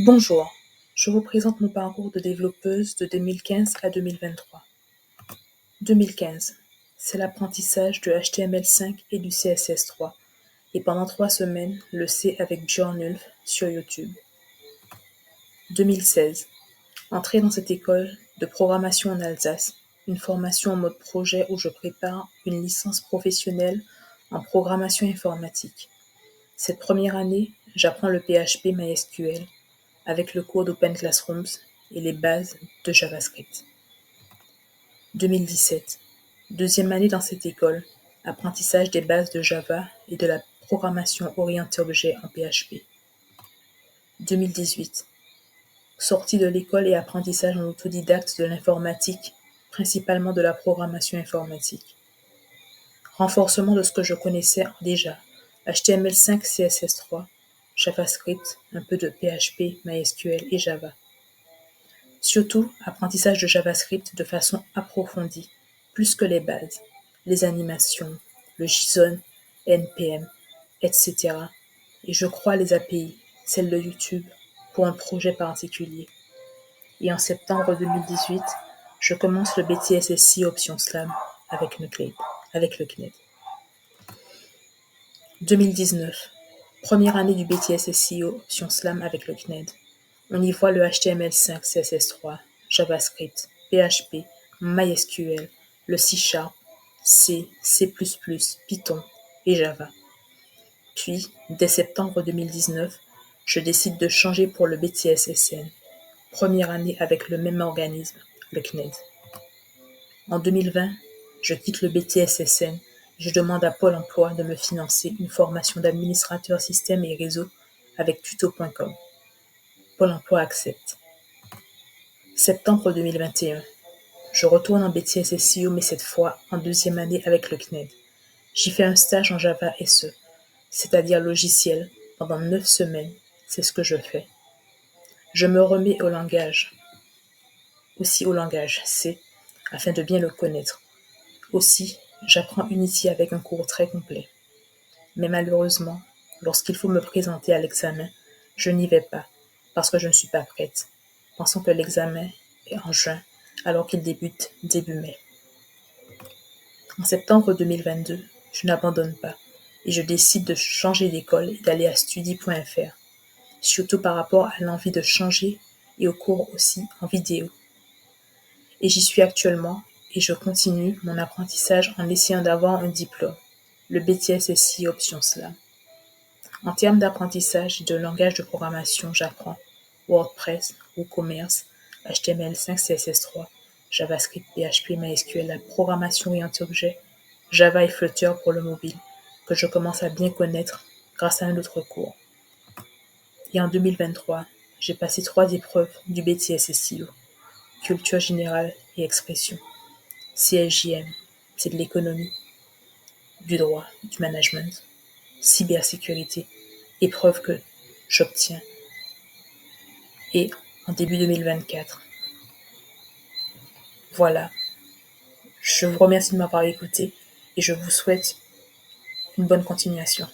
Bonjour, je vous présente mon parcours de développeuse de 2015 à 2023. 2015, c'est l'apprentissage de HTML5 et du CSS3, et pendant 3 semaines, le C avec Björnulf sur YouTube. 2016, entrée dans cette école de programmation en Alsace, une formation en mode projet où je prépare une licence professionnelle en programmation informatique. Cette première année, j'apprends le PHP MySQL avec le cours d'Open Classrooms et les bases de JavaScript. 2017, deuxième année dans cette école, apprentissage des bases de Java et de la programmation orientée objet en PHP. 2018, sortie de l'école et apprentissage en autodidacte de l'informatique, principalement de la programmation informatique. Renforcement de ce que je connaissais déjà, HTML5, CSS3, JavaScript, un peu de PHP, MySQL et Java. Surtout, apprentissage de JavaScript de façon approfondie, plus que les bases, les animations, le JSON, NPM, etc. Et je crois les API, celles de YouTube, pour un projet particulier. Et en septembre 2018, je commence le BTS Option Slam avec le CNED. 2019, première année du BTS Option Slam avec le CNED. On y voit le HTML5, CSS3, JavaScript, PHP, MySQL, le C#, C, C++, Python et Java. Puis, dès septembre 2019, je décide de changer pour le BTS SN, première année avec le même organisme, le CNED. En 2020, je quitte le BTS SN et je demande à Pôle emploi de me financer une formation d'administrateur système et réseau avec tuto.com. Pôle emploi accepte. Septembre 2021, je retourne en BTS SEO, mais cette fois en deuxième année avec le CNED. J'y fais un stage en Java SE, c'est-à-dire logiciel, pendant 9 semaines. C'est ce que je fais. Je me remets aussi au langage C, afin de bien le connaître. Aussi, j'apprends Unity avec un cours très complet. Mais malheureusement, lorsqu'il faut me présenter à l'examen, je n'y vais pas, parce que je ne suis pas prête, pensant que l'examen est en juin, alors qu'il débute début mai. En septembre 2022, je n'abandonne pas, et je décide de changer d'école et d'aller à studi.fr, surtout par rapport à l'envie de changer et aux cours aussi en vidéo. Et j'y suis actuellement, et je continue mon apprentissage en essayant d'avoir un diplôme, le BTS SI Option Slam. En termes d'apprentissage et de langage de programmation, j'apprends WordPress, WooCommerce, HTML5, CSS3, JavaScript, PHP, MySQL, la programmation orientée objet, Java et Flutter pour le mobile, que je commence à bien connaître grâce à un autre cours. Et en 2023, j'ai passé 3 épreuves du BTS SEO, culture générale et expression. CSJM, c'est de l'économie, du droit, du management, cybersécurité, épreuve que j'obtiens. Et en début 2024. Voilà, je vous remercie de m'avoir écouté et je vous souhaite une bonne continuation.